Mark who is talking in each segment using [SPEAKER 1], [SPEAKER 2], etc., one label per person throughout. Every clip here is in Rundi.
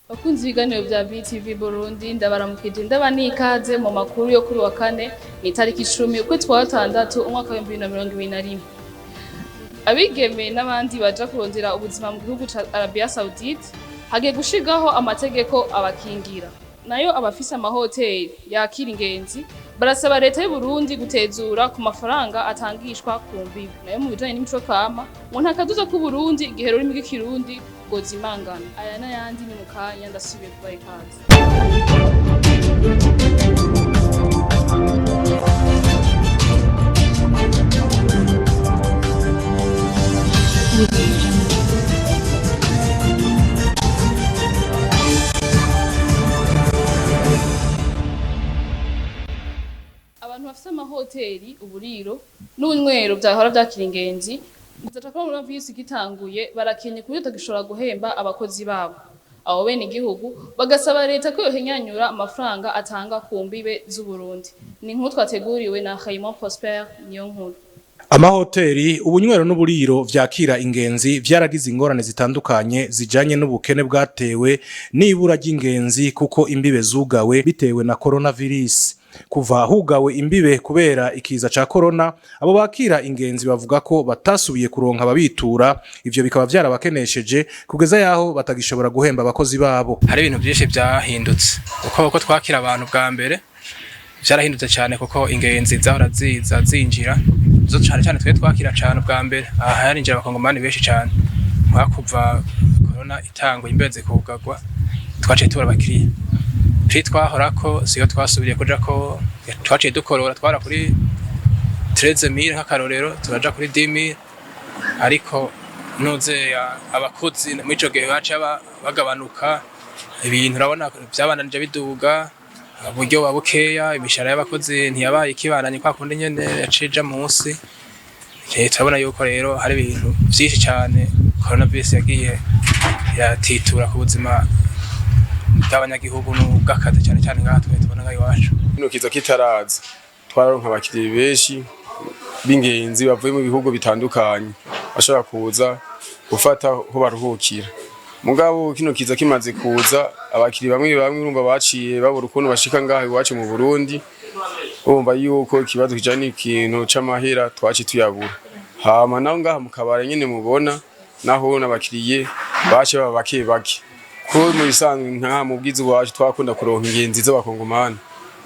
[SPEAKER 1] Bakunzi ibiganiro vya BTV Burundi ndabaramukije ndabanikaze mu makuru yo kuri wa kane ni tariki 10 ukwezi kwa gatandatu umwaka wa 2021. Abigeme n'abandi baja kurondera ubuzima mu gihugu ca Arabia Saudite hagiye gushigaho amategeko abakingira. Nayo abafise amahoteli yakira ingenzi barasaba leta y'u Burundi gutezura ku mafaranga atangishwa ku mbibi. Nayo mu bijanye n'imico kama mu ntakaduza ku Burundi igihe rurimi rw'ikirundi ngo zimangana. Aya n'ayandi ni mu kanya ndasubiye kubaha ikaze. Abantu bafise amahoteli, uburiro n'ubunywero vyahora vyakira ingenzi Mutaka muri visi gitanguye barakenye kuyota gishobora guhemba abakozi babo. Abo bene igihugu bagasaba leta ko yohenyanyura amafaranga atanga ku mbibe z'u Burundi. Ni nkuru twateguriwe na Raymond Prosper niyo nkuru.
[SPEAKER 2] Amahoteli, ubunywero n'uburiro vyakira ingenzi vyaragize ingorane zitandukanye zijanye n'ubukene bwatewe n'ibura ry'ingenzi kuko imbibe zugawe bitewe na coronavirus. Kuva hugawe imbibe kubera ikiza ca corona, abo bakira ingenzi bavuga ko batasubiye kuronka ababitura, ivyo bikaba vyarabakenesheje kugeza yaho batagishobora guhemba abakozi babo.
[SPEAKER 3] Hari ibintu byinshi byahindutse uko twakira abantu bwa mbere vyarahindutse cyane kuko ingenzi zahora zinjira zo cyane twe twakira cyane bwa mbere aha yarinjira abakongomani benshi cyane kuva corona itangwa imbeze kugagwa twaciye tubura abakiriya twahorako siyo twasubiye kuja ko twaciye dukorora twara kuri 13000 nk'akarorero turaja kuri 10000 ariko nuze abakozi mwico gihe baca bagabanuka ibintu urabona byabananje biduga uburyo babukeya imishara y'abakozi ntiyabaye ikibananye kwa kundi nyene yacija munsi turabona yuko rero hari ibintu byinshi cyane coronavirus yagiye yatitura ku buzima bw'abanyagihugu n'ubw'akazi cyane cyane ngaha tubona ngaho iwacu.
[SPEAKER 4] Kino kiza kitaraza twararonka abakiriya benshi b'ingenzi bavuye mu bihugu bitandukanye bashobora kuza gufata aho baruhukira. Mugabo kino kiza kimaze kuza abakiriya bamwe urumva baciye babura ukuntu bashika ngaho iwacu mu Burundi urumva yuko ikibazo kijanye n'ikintu c'amahera twaci tuyabura. Hama naho ngaha mu kabare nyene mubona naho n'abakiriye bace baba bake ko mu bisanzwe nka mu bwizi wacu twakunda kuronka ingenzi z'abakongomani.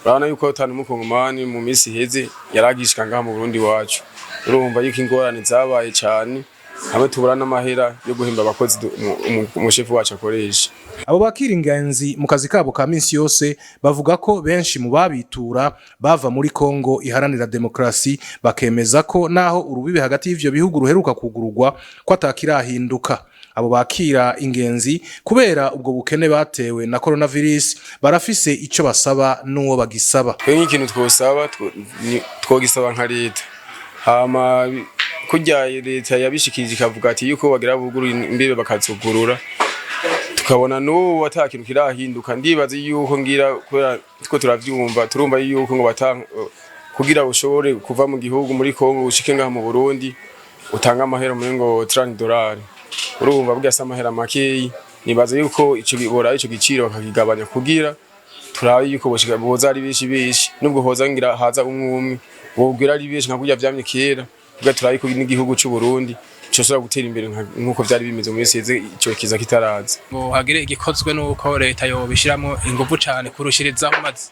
[SPEAKER 4] Urabona yuko utanu mukongomani mu misi heze yaragishika ngaha mu Burundi wacu. Urumva yuko ingorane zabaye cyane hamwe tubura n'amahera yo guhemba abakozi umushefu wacu akoresha.
[SPEAKER 2] Abo bakira ingenzi mu kazi kabo ka minsi yose bavuga ko benshi mu babitura bava muri Kongo iharanira demokrasi bakemeza ko naho urubibe hagati y'ivyo bihugu ruheruka kugurugwa ko atakirahinduka. Abo bakira ingenzi kubera ubwo bukene batewe na coronavirus barafise ico basaba n'uwo bagisaba.
[SPEAKER 4] Kwenye ikintu twosaba twogisaba nka leta. Hama kujya leta yabishikije ikavuga ati yuko bagira buguru imbibe bakazugurura. Tukabona no atakintu kirahinduka ndibaze yuko ngira kubera tiko turavyumva turumva yuko ngo batanga kugira ushobore kuva mu gihugu muri Kongo ushike ngaha mu Burundi utanga amahera ngo $30. Urumva bugasa amahera makeyi nibaze yuko ico bibora ico giciro bakakigabanya kugira turabe yuko boshika boza ari bishi nubwo hoza ngira haza umwumwe wogira ari bishi nkakurya vyamye kera kugira turabe ko n'igihugu cy'u Burundi cyoshobora gutera imbere nkuko byari bimeze mu yese ico kiza kitaraza
[SPEAKER 3] ngo hagire igikozwe nuko leta yobishiramo ingufu cyane kurushirizaho mazi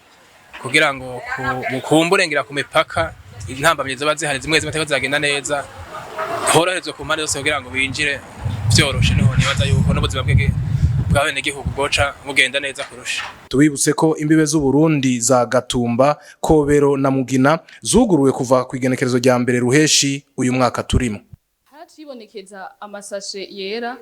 [SPEAKER 3] kugira ngo mukumburengira ku mipaka intambamye z'abazihari zimwe zagenda neza horoherezwe ku mpande zose kugira ngo binjire vyoroshe niho nibaza yuko n'ubuzima bw'abene gihugu boca mugenda neza kurusha.
[SPEAKER 2] Tubibutse ko imbibe z'u Burundi za Gatumba, Kobero na Mugina zuguruwe kuva ku igenekerezo rya mbere ruheshi uyu mwaka turimo.
[SPEAKER 1] Haracibonekeza amasashe yera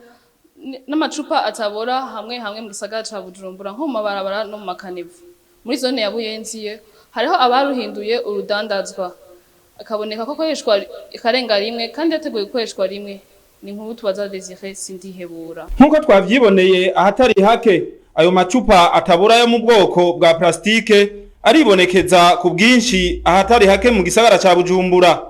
[SPEAKER 1] n'amacupa atabora hamwe mu gisagara ca Bujumbura nko mu mabarabara no mu makanevu. Muri zone ya Buyenziye hariho abaruhinduye urudandazwa akaboneka ko koreshwa ikarenga rimwe kandi yateguye gukoreshwa rimwe. Ni nkuru tubaza Desire Sindihebura.
[SPEAKER 5] Nkuko twavyiboneye ahatari hake ayo macupa atabura yo mu bwoko bwa plastike aribonekeza ku bwinshi ahatari hake mu gisagara ca Bujumbura.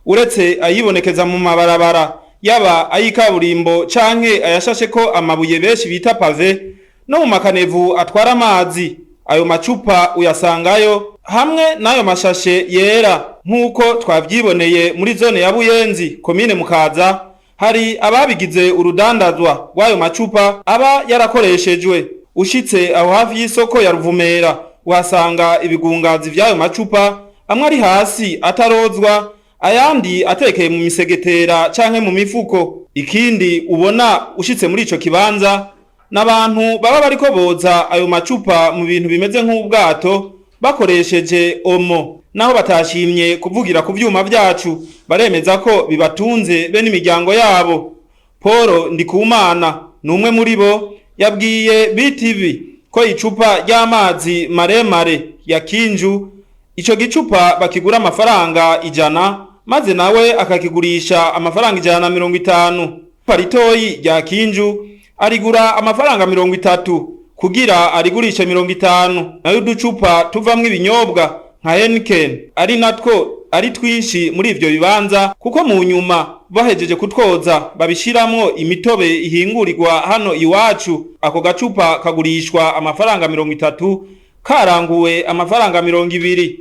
[SPEAKER 5] Uretse ayibonekeza mu mabarabara yaba ayikaburimbo canke ayashashe ko amabuye benshi bita pave no mu makanevu atwara amazi. Ayo macupa uyasangayo hamwe n'ayo mashashe yera nk'uko twavyiboneye muri zone ya Buyenzi komine Mukaza. Hari ababigize urudandazwa rw'ayo macupa aba yarakoreshejwe. Ushitse aho hafi y'isoko ya Ruvumera uhasanga ibigungazi vy'ayo macupa, amwe ari hasi atarozwa, ayandi atekeye mu misegetera canke mu mifuko. Ikindi ubona ushitse muri ico kibanza n'abantu baba bariko boza ayo macupa mu bintu bimeze nk'ubwato bakoresheje omo. Naho batashimye kuvugira ku vyuma vyacu, baremeza ko bibatunze be n'imiryango yabo. Paul Ndikumana numwe muri bo yabwiye BTV ko icupa ry'amazi maremare ya Kinju ico gicupa bakigura amafaranga 100 maze nawe akakigurisha amafaranga 150. Paritoyi rya Kinju arigura amafaranga 30 kugira arigurisha 50. Nayo ducupa tuvamwe ibinyobwa nka Heineken ari natwo ari twinshi muri ivyo bibanza, kuko mu nyuma bahejeje kutwoza babishiramwo imitobe ihingurirwa hano iwacu. Ako gacupa kagurishwa amafaranga 30, karanguwe amafaranga 20.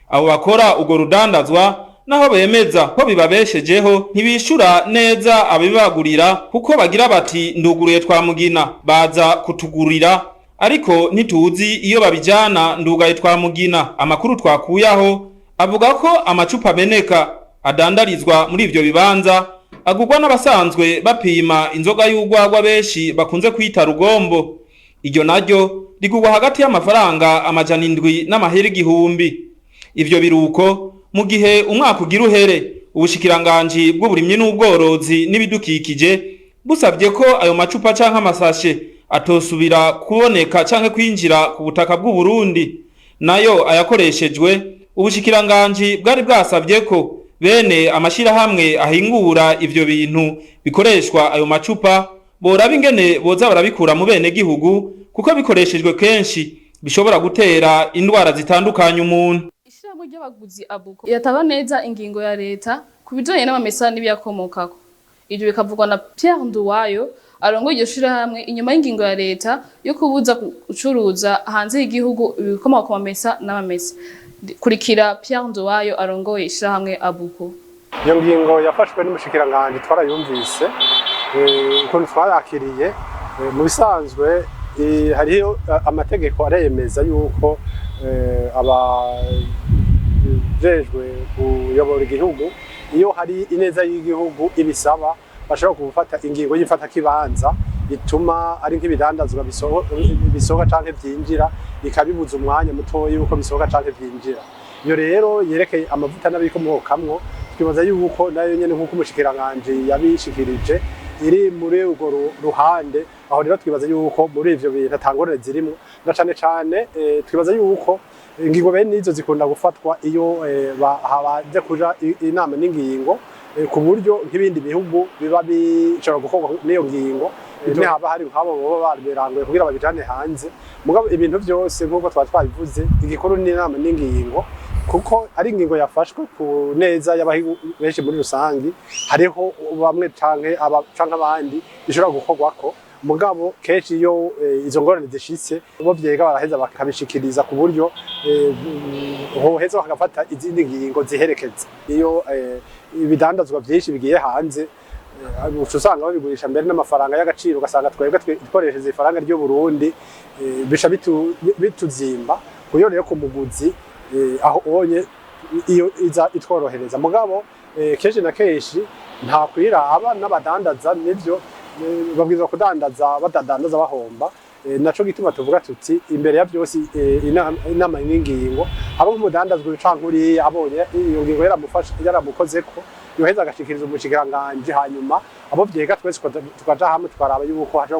[SPEAKER 5] Abo bakora ugo rudandazwa naho bemeza ko bibabeshejeho ntibishura neza abibagurira, kuko bagira bati nduguruye twamugina baza kutugurira, ariko ntituzi iyo babijana ndugaye twamugina. Amakuru twakuyaho avuga ko amacupa meneka adandarizwa muri ivyo bibanza agurwa n'abasanzwe bapima inzoga y'urwagwa benshi bakunze kwita rugombo. Iryo naryo rigurwa hagati y'amafaranga 700 n'amahera 1000. Ivyo biruko mu gihe umwaka ugira uhere ubushikiranganji bw'uburimyi n'ubworozi n'ibidukikije busabye ko ayo macupa canke amasashe atosubira kuboneka canke kwinjira ku butaka bw'u Burundi. Nayo ayakoreshejwe ubushikiranganji bwari bwasabye ko bene amashirahamwe ahingura ivyo bintu bikoreshwa ayo macupa boraba ingene boza barabikura mu bene gihugu, kuko bikoreshejwe kenshi bishobora gutera indwara zitandukanye umuntu.
[SPEAKER 1] Ishirahamwe ry'abaguzi Abuko yataba neza ingingo ya leta kubijanye n'amamesa n'ibiyakomokako. Ivyo bikavugwa na Pierre Nduwayo arongo iryo shirahamwe inyuma y'ingingo ya leta yo kubuza gucuruza hanze y'igihugu ibikomoka ku mamesa n'amamesa. Kurikira Pierre Nduwayo arongoye ishirahamwe Abuko.
[SPEAKER 6] Iyo ngingo yafashwe n'umushikiranganji twarayumvise, ukuntu twayakiriye. Mu bisanzwe hariho amategeko aremeza yuko abajejwe kuyobora igihugu iyo hari ineza y'igihugu ibisaba bashobora gufata ingingo y'ifata kibanza bituma ari nk'ibidandazwa bisohoka canke vyinjira, bikabibuza umwanya mutoyi yuko bisohoka canke vyinjira. Iyo rero yerekeye amavuta n'abikomokamwo, twibaza yuko nayo nyene nk'uko umushikiranganji yabishikirije iri muri urwo ruhande. Aho rero twibaza yuko muri ivyo bintu atangorane zirimwo, na cane cane twibaza yuko ingingo bene izo zikunda gufatwa iyo habaje kuja inama n'ingingo, ku buryo nk'ibindi bihugu biba bishobora gukorwa n'iyo ngingo haba hari nk'abo baba babiranguye kugira babijane hanze. Mugabo ibintu vyose nk'uko twabivuze, igikuru n'inama n'ingingo, kuko ari ingingo yafashwe ku neza y'abahigu benshi muri rusangi. Hariho bamwe canke abandi bishobora gukorwako, mugabo kenshi iyo izo ngorane zishitse bo vyega baraheza bakabishikiriza ku buryo hoheza bakafata izindi ngingo ziherekeza. Iyo ibidandazwa vyinshi bigiye hanze usanga babigurisha mbere n'amafaranga y'agaciro, ugasanga twebwe twikoresheje ifaranga ry'u Burundi bisha bituzimba. Kuyo rero ku muguzi aho onye iyo iza itworohereza, mugabo kenshi na kenshi nta kwiraba n'abadandaza nivyo babwirizwa kudandaza batadandaza bahomba. Naco gituma tuvuga tuti imbere ya byose inama n'ingingo abo nk'umudandazwa canke uri abonye iyo ngingo yaramukozeko yoheza agashikiriza umushikiranganji, hanyuma abo vyega twese tukaja hamwe tukaraba yuko haje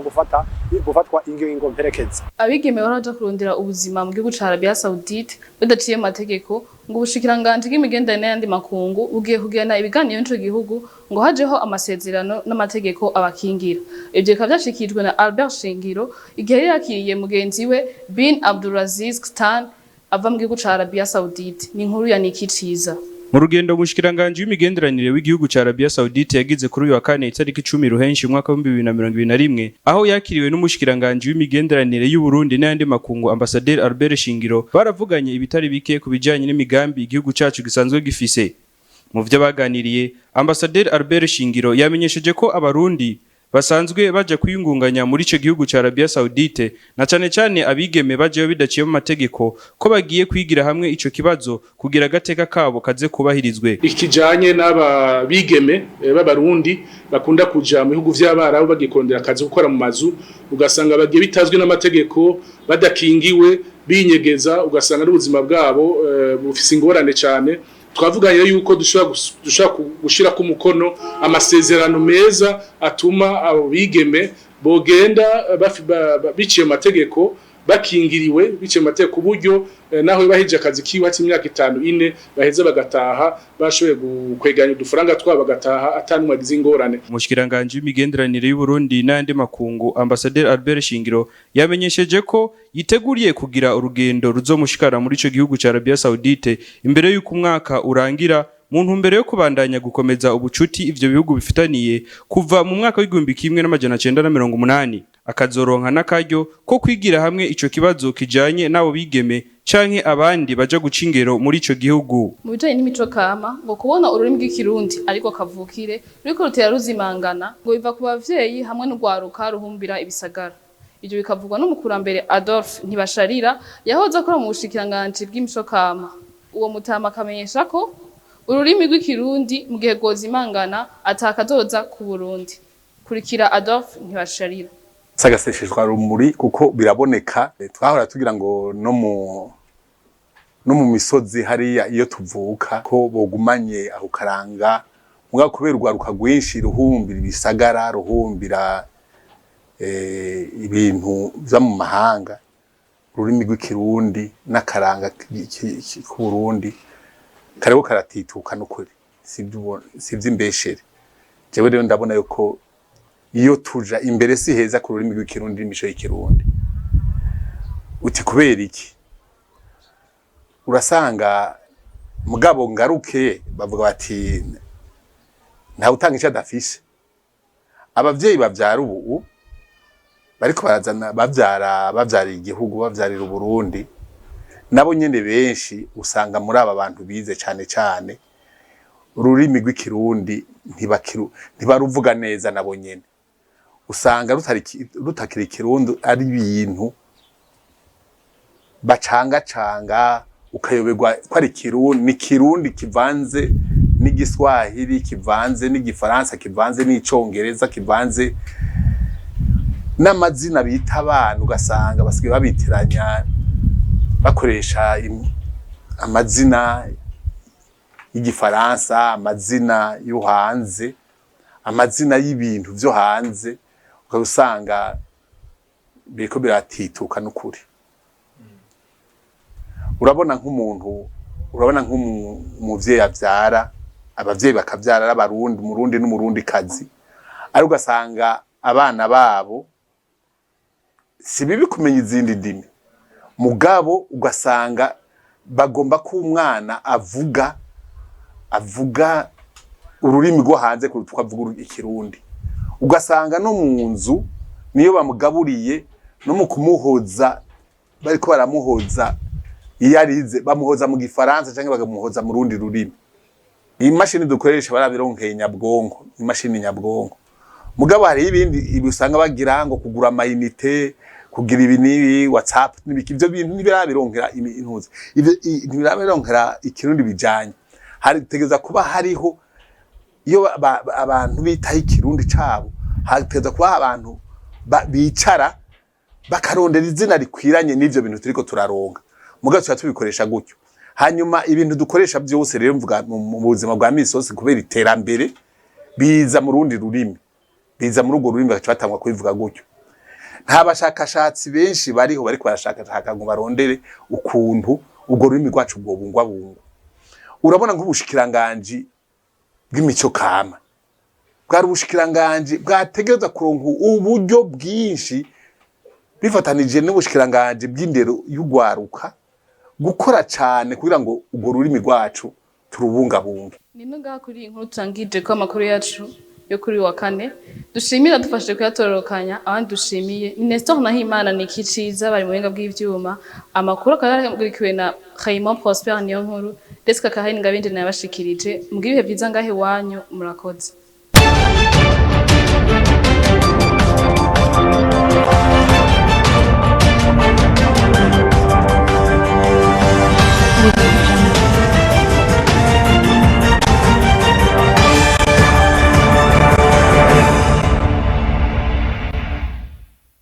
[SPEAKER 6] gufatwa ingingo mperekeza.
[SPEAKER 1] Abigeme baraja kurondera ubuzima mu gihugu ca Arabia Saudite bidaciye amategeko, ngo ubushikiranganji bw'imigenderanire n'andi makungu bugiye kugena ibiganiro n'ico gihugu ngo hajeho amasezerano n'amategeko abakingira. Ivyo bikaba vyashikijwe na Albert Shingiro igihe yakiriye mugenzi we Bin Abdulaziz Khan ava mu gihugu ca Arabia Saudite. Ni inkuru ya Niki Ciza.
[SPEAKER 7] Mu rugendo umushikiranganje w'imigenderanire w'igihugu ca Arabia Saudite yagize kuri uyu wa kane itariki 10 Ruhenshi umwaka wa 2021 aho yakiriwe n'umushikiranganje w'imigenderanire y'u Burundi n'ayandi makungu Ambassadeur Albert Shingiro baravuganye ibitari bike ku bijanye n'imigambi igihugu cacu gisanzwe gifise. Mu vyo baganiriye Ambassadeur Albert Shingiro yamenyesheje ko abarundi basanzwe baje kwiyungunganya muri ico gihugu ca Arabia Saudite na cane abigeme baje bidaciye mu mategeko ko bagiye kwigira hamwe ico kibazo kugira agateka kabo kaze kubahirizwe.
[SPEAKER 8] Ikijanye n'aba bigeme b'abarundi bakunda kuja mu bihugu vy'abarabu bagikondera akazi gukora mu mazu ugasanga bagiye bitazwe n'amategeko badakingiwe binyegeza ugasanga n'ubuzima bwabo bufise ingorane cane. Twavuganye yuko dushobora gushira ku mukono amasezerano meza atuma abo bigeme bogenda biciye amategeko bakingiriwe biciye amategeko uburyo naho bahije akazi kiwa cy'imyaka 5-4 baheza bagataha bashoboye kweganya udufaranga twabo bagataha atanumwe agize ingorane.
[SPEAKER 7] Umushikiranganje w'imigenderanire y'u Burundi n'andi makungu Ambassadeur Albert Shingiro yamenyesheje ko yiteguriye kugira urugendo ruzomushikara muri ico gihugu ca Arabia Saudite imbere y'uko umwaka urangira mu ntumbero yo kubandanya gukomeza ubucuti ivyo bihugu bifitaniye kuva mu mwaka w'1980 akazoronka n'akaryo ko kwigira hamwe ico kibazo kijanye nabo bigeme canke abandi baja guca ingero muri ico gihugu.
[SPEAKER 1] Mu bijanye n'imico kama ngo kubona ururimi rw'ikirundi ariko kavukire ruriko rutera ruzimangana ngo biva ku bavyeyi hamwe n'ugwaruka ruhumbira ibisagara. Ivyo bikavugwa n'umukurambere Adolphe Ntibasharira yahoze akora mu bushikiranganje bw'imico kama. Uwo mutama akamenyesha ko ururimi rw'ikirundi mu gihe gozimangana atakazoza ku Burundi. Kurikira Adolphe Ntibasharira.
[SPEAKER 9] Sagaseshejwe rumuri kuko biraboneka twahora tugira ngo no mu misozi hariya iyo tuvuka ko bogumanye aho karanga muga kubera urwaruka rwinshi ruhumbira ibisagara ruhumbira ibintu bya mu mahanga ururimi rw'ikirundi n'akaranga ku Burundi karebo karatituka n'ukuri sivyo imbeshere jewe rero ndabona yuko iyo tuja imbere si heza ku rurimi rw'ikirundi n'imisho y'ikirundi uti kubera iki urasanga mugabo ngaruke bavuga bati nta utanga ico adafise abavyeyi bavyara ubu bariko barazana bavyara igihugu bavyarira Burundi nabo nyene benshi usanga muri aba bantu bize cane ururimi rw'ikirundi ntibaruvuga neza nabo nyene usanga rutakira ikirundi ari ibintu bacanga ukayoberwa ko ari kirundi ni kirundi kivanze n'igiswahili kivanze n'igifaransa kivanze n'icongereza kivanze n'amazina bita abantu ugasanga basigaye babitiranya bakoresha amazina y'igifaransa amazina yo hanze amazina y'ibintu byo hanze ukabusanga biko biratituka n'ukuri urabona nk'umuvyeyi avyara abavyeyi bakavyara abarundi umurundi n'umurundi kazi ari ugasanga abana babo si bibi kumenya izindi ndimi mugabo ugasanga bagomba ko umwana avuga ururimi rwo hanze kurutuka avuga ikirundi ugasanga no mu nzu niyo bamugaburiye no mu kumuhoza bariko baramuhoza iyo arize bamuhoza mu gifaransa canke bagamuhoza mu rundi rurimi. Imashini dukoresha barabironkeye nyabwonko imashini nyabwonko mugabo hari ibindi usanga bagira ngo kugura amayinite kugira ibinibi WhatsApp nibiki ivyo bintu ntibirabironkera intuzi ntibirabironkera ikirundi bijanye hari tegeza kuba hariho iyo abantu bitaho ikirundi cabo hategeza kuba abantu bicara bakarondera izina rikwiranye n'ivyo bintu turiko turaronka mugabo tubikoresha gutyo hanyuma ibintu dukoresha byose rero mvuga mu buzima bwa misosi kubera iterambere biza mu rundi rurimi biza muri urwo rurimi bagatangwa kubivuga gutyo nta bashakashatsi benshi bariho bariko barashaka ngo barondere ukuntu urwo rurimi rwacu bwo bungwa urabona nk'ubushikiranganje bw'imico kama bwari ubushikiranganje bwategereza kuronka uburyo bwinshi bifatanije n'ubushikiranganje bw'indero y'ugwaruka gukora cyane kugira ngo urwo rurimi rwacu turubungabunge.
[SPEAKER 1] Nino ngaha kuri inkuru tangije ko amakuru yacu yo kuri wa kane dushimira dufashe kuyatororokanya abandi dushimiye ni Nestor Nahimana ni kiciza bari mu buhinga bw'ivyuma amakuru akagurikiwe na Raymond Prosper niyo nkuru deska kahini ngabindi nabashikirije mugihe ibihe byiza ngahe wanyu murakoze.